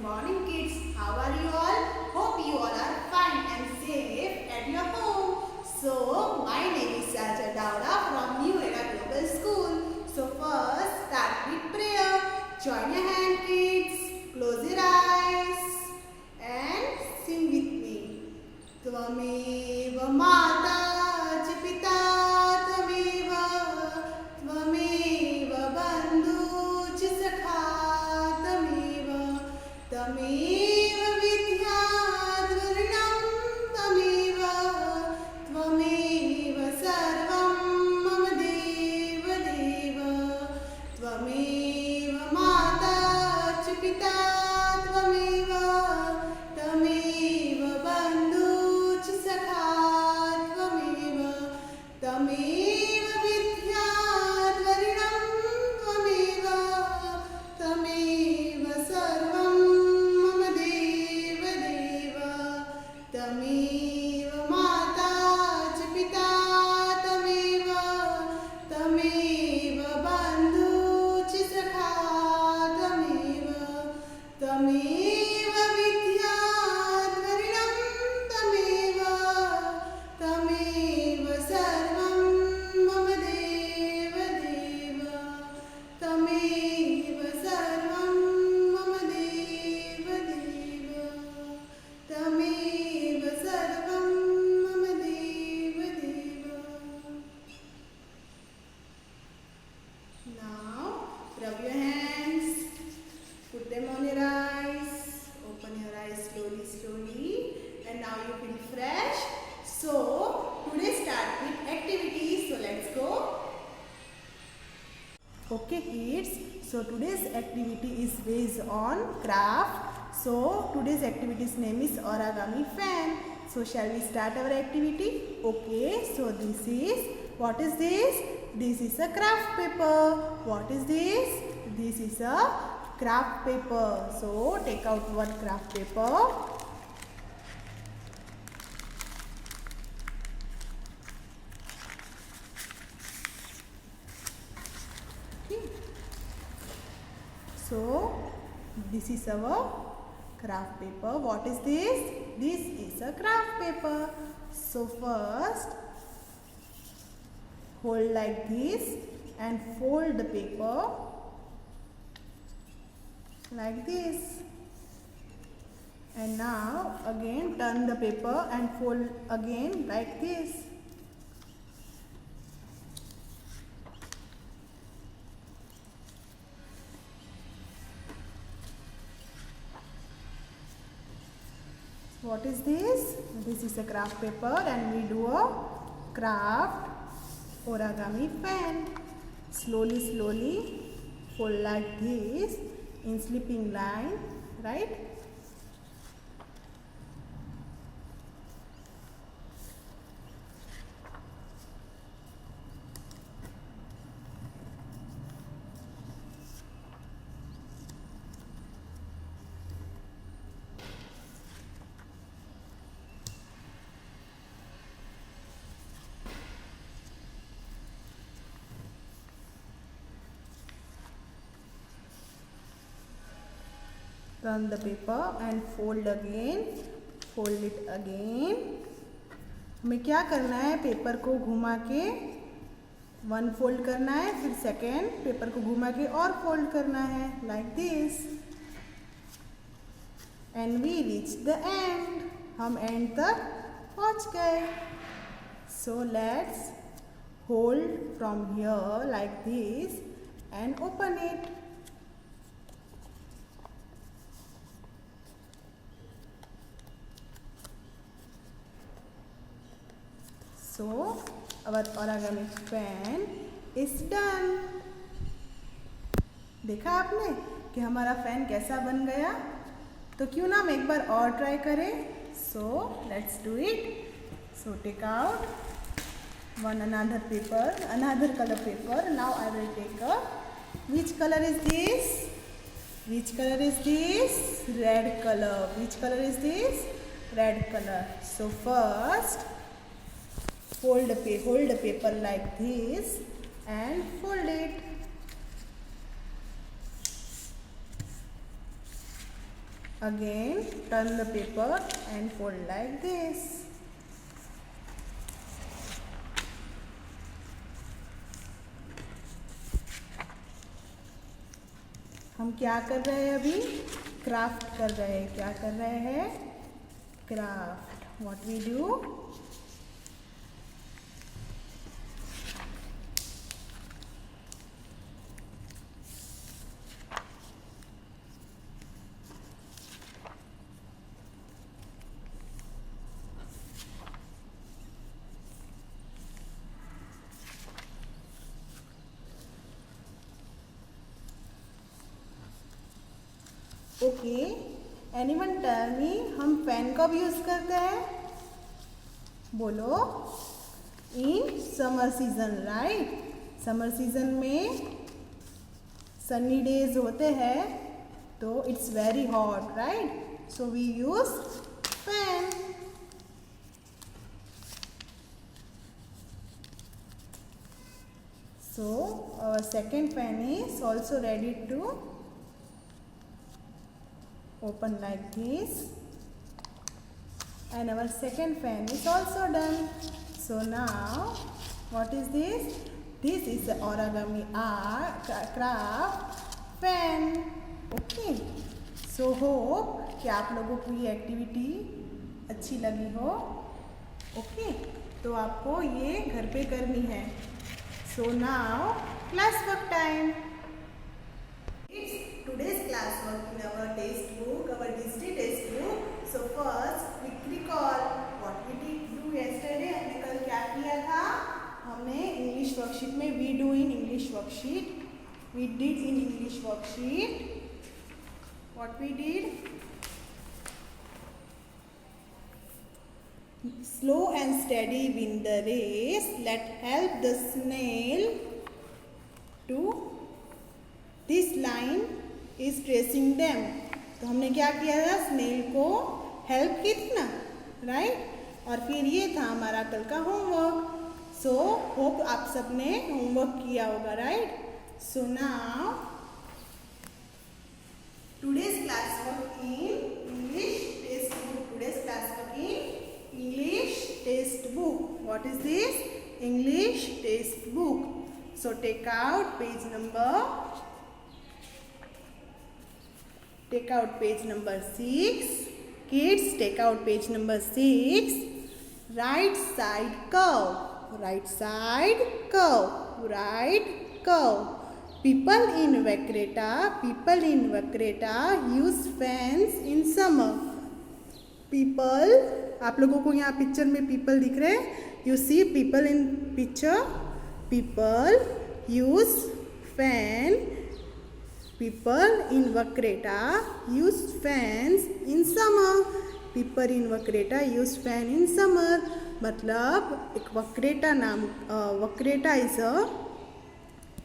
morning kids. How are you all? Hope you all are fine and safe at your home. So my name is Saja Dauda from New Era Global School. So first start with prayer. Join your hand kids. Close your eyes and sing with me. Tvameva Mata च पिता त्वमेव त्वमेव बन्धुश्च सखा त्वमेव त्वमेव विद्या द्वरणं त्वमेव त्वमेव सर्वं मम देव देव त्वमेव माता च पिता त्वमेव त्वमेव बन्धुश्च सखा तमेव विद्या द्वरणं त्वमेव तमेव सर्वं मम देव देव तमेव माता च पिता तमेव तमेव बन्धुश्च सखा तमेव तमेव विद्या द्वरणं तमेव तमेव सर्वं मम देव देव तमेव सर्वं मम देव देव तमेव सर्वं मम देव देव. Now rub your hands, put them on your eyes, open your eyes slowly slowly, and now you feel fresh. So today start with activities. So let's go. Okay kids, so today's activity is based on craft. So today's activity's name is origami fan. So shall we start our activity? Okay, so this is, what is this? This is a craft paper. What is this? This is a craft paper. So take out one craft paper. So this is our craft paper. What is this? This is a craft paper. So first hold like this and fold the paper like this. And now again turn the paper and fold again like this. What is this? This is a craft paper and we do a craft origami fan. Slowly slowly fold like this in sleeping line, right? Turn the paper and fold again, fold it again. हमें क्या करना है? Paper को घुमा के one fold करना है, फिर सेकेंड पेपर को घुमा के और फोल्ड करना है, like this. And we reach the end. हम एंड तक पहुंच गए. So let's hold from here like this and open it. So our origami fan is done. देखा आपने कि हमारा फैन कैसा बन गया? तो क्यों ना हम एक बार और ट्राई करें? So let's do it. So take out one another paper, another color paper. Now I will take a. Which color is this? Which color is this? Red color. Which color is this? Red color. So first hold the paper like this and fold it. Again, turn the paper and fold like this. हम क्या कर रहे हैं अभी? Craft कर रहे हैं. क्या कर रहे हैं? Craft. What we do? Okay, anyone tell me, हम फैन कब यूज़ करते हैं? बोलो. In summer season, right. Summer season में सनी डेज होते हैं तो it's very hot, right. So we use fan. So our second fan is also ready to open like this, and our second fan is also done. So now what is this? This is the origami art craft fan. Okay, so hope कि आप लोगों को ये activity अच्छी लगी हो. Okay, तो आपको ये घर पे करनी है. So now class work time. It's today's class work in our textbook, our digital textbook. So first quick recall what we did do yesterday. हमने कल क्या किया था? हमने इंग्लिश वर्कशीट में we do in English worksheet. We did in English worksheet. What we did? Slow and steady win the race. Let help the snail to this line is tracing them. तो हमने क्या किया था? Snail को help की थी ना, right. और फिर ये था हमारा कल का होमवर्क. सो होप आप सबने होमवर्क किया होगा, right. So now today's class work in English text book. Today's class work in English textbook. What is this? English textbook. So take out page number 6. Kids, take out page number 6. Right side curve. Right side curve. Right curve. People in Vakreta use fans in summer. People, आप लोगों को यहाँ picture में people दिख रहे हैं. You see people in picture. People use fan. People in वक्रेटा use fans in summer. People in वक्रेटा यूज फैन इन समर. मतलब एक वक्रेटा नाम, वक्रेटा इज अ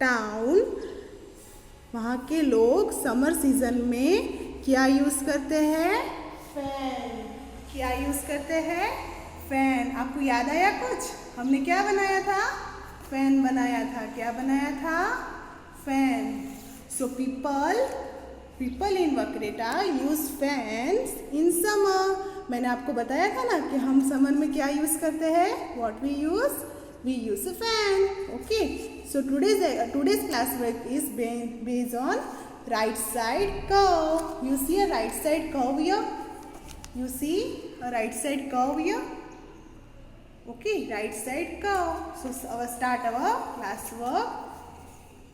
टाउन. वहाँ के लोग समर सीजन में क्या यूज़ करते हैं? फैन. क्या यूज़ करते हैं? फैन. आपको याद आया कुछ? हमने क्या बनाया था? फैन बनाया था. क्या बनाया था? फैन. सो पीपल इन वक्रेटा यूज फैंस इन समर. मैंने आपको बताया था ना कि हम समर में क्या यूज़ करते हैं? What we use a fan. Okay, so today's class work is based on right side curve. You see a right side curve here? You see a right side curve here? Okay, right side curve. So start our class work.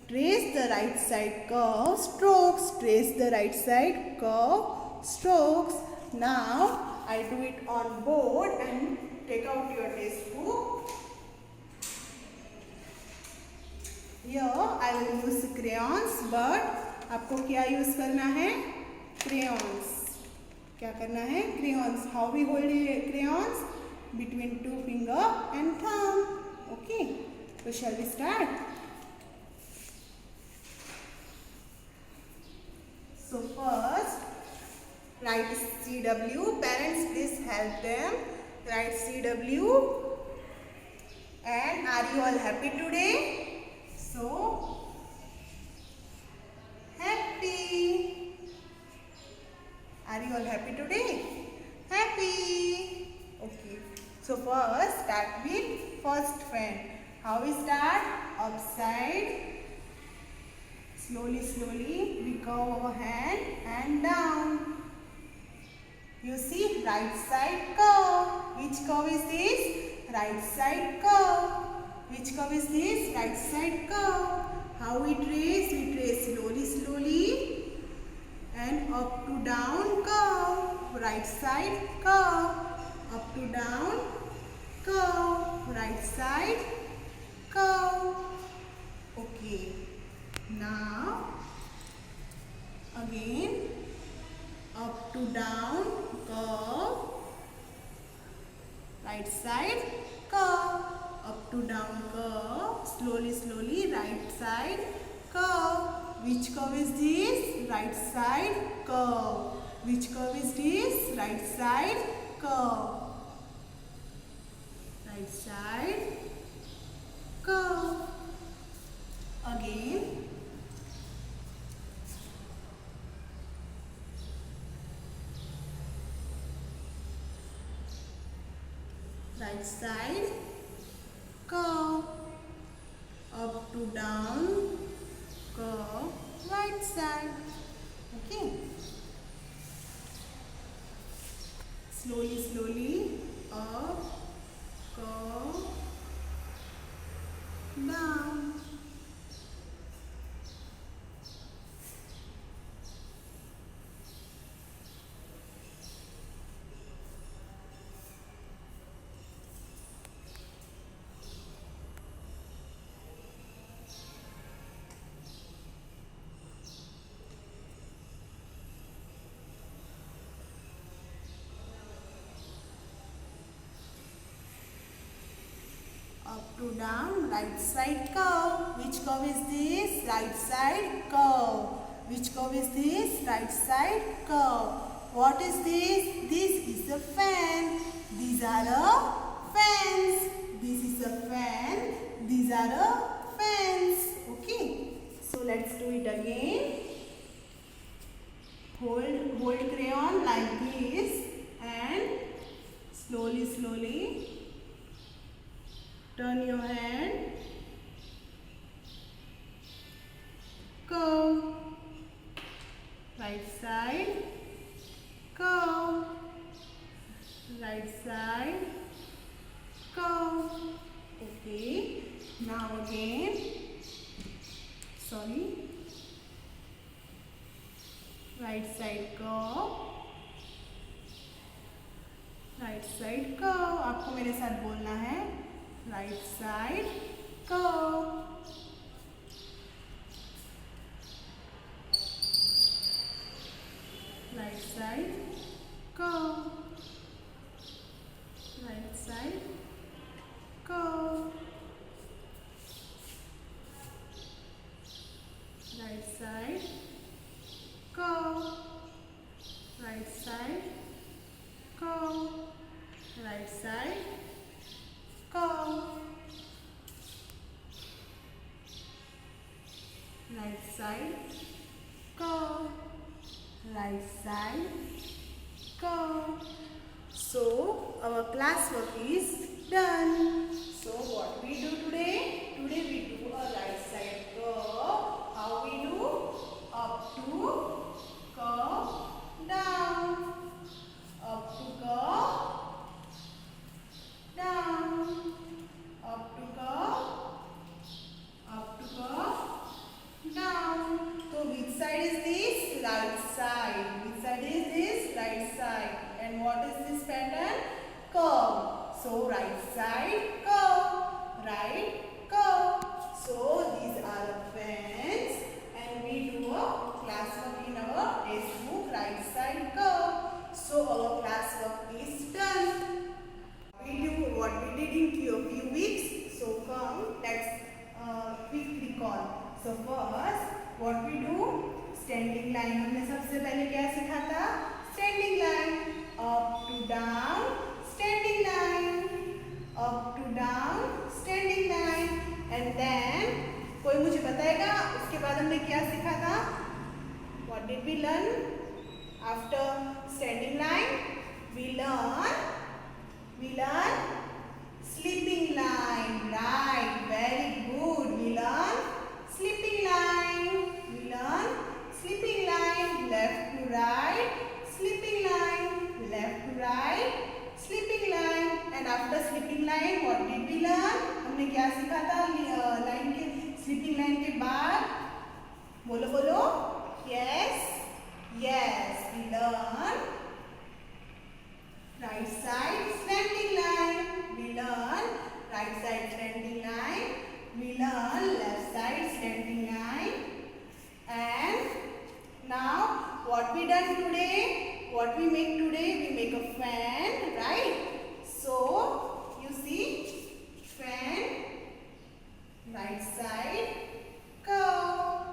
Trace the right side curve strokes. Trace the right side curve strokes. Now I do it on board and take out your textbook. Here I will use crayons, but आपको क्या use करना है? Crayons. क्या करना है? Crayons. How we hold crayons? Between 2 finger and thumb. Okay, तो shall we start? So first write CW. Parents please help them. Write CW. And are you all happy today? So happy. Are you all happy today? Happy. Okay. So first start with first fan. How we start? Upside. Slowly, slowly we curve our hand and down. You see right side curve. Which curve is this? Right side curve. Which curve is this? Right side curve. How we trace? We trace slowly, slowly and up to down curve. Right side curve. Up to down curve. Right side curve. Okay. Now again up to down curve. Right side curve. Up to down curve. Slowly, slowly right side curve. Which curve is this? Right side curve. Which curve is this? Right side curve. Right side curve. Again. Right side curve. Up to down curve. Right side. Okay. Slowly, slowly up, curve, down. Up to down, right side curve. Which curve is this? Right side curve. Which curve is this? Right side curve. What is this? This is a fan. These are the fans. This is a fan. These are the fans. Okay. So let's do it again. Hold crayon like this and slowly, slowly turn your hand, curve, right side, curve, right side, curve. Okay, now again, right side curve, right side curve. आपको मेरे साथ बोलना है. Right side curve. Right side curve. Right side curve. Right side curve. Right side curve. Right side curve. Right side curve. Right side curve. So our class work is done. So what we do today? Today we do a right side curve. How we do? Up to curve, down. Up to curve, down. Up to curve, down. So which side is this? Right side. Which side is this? Right side. And what is this pattern? Curve. So right side curve, right curve. So these are the fans and we do a classwork in our textbook, right side curve. So our classwork is done. We do what we did in few weeks. So come, let's quick recall. So first, what we do? Standing line. हमने सबसे पहले क्या सीखा था? Standing line. Up to down, standing line. Up to down, standing line. And then कोई मुझे बताएगा उसके बाद हमने क्या सीखा था? What did we learn? After we learn right side slanting line. We learn right side slanting line. We learn left side slanting line. And now what we done today? What we make today? We make a fan, right? So you see fan, right side curve,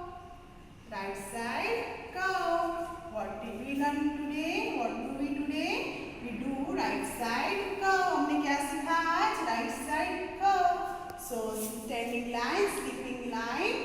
right side curve. What did we learn today? What do we today? We do right side curve. हमने क्या सीखा आज? Right side curve. So standing line, sleeping line,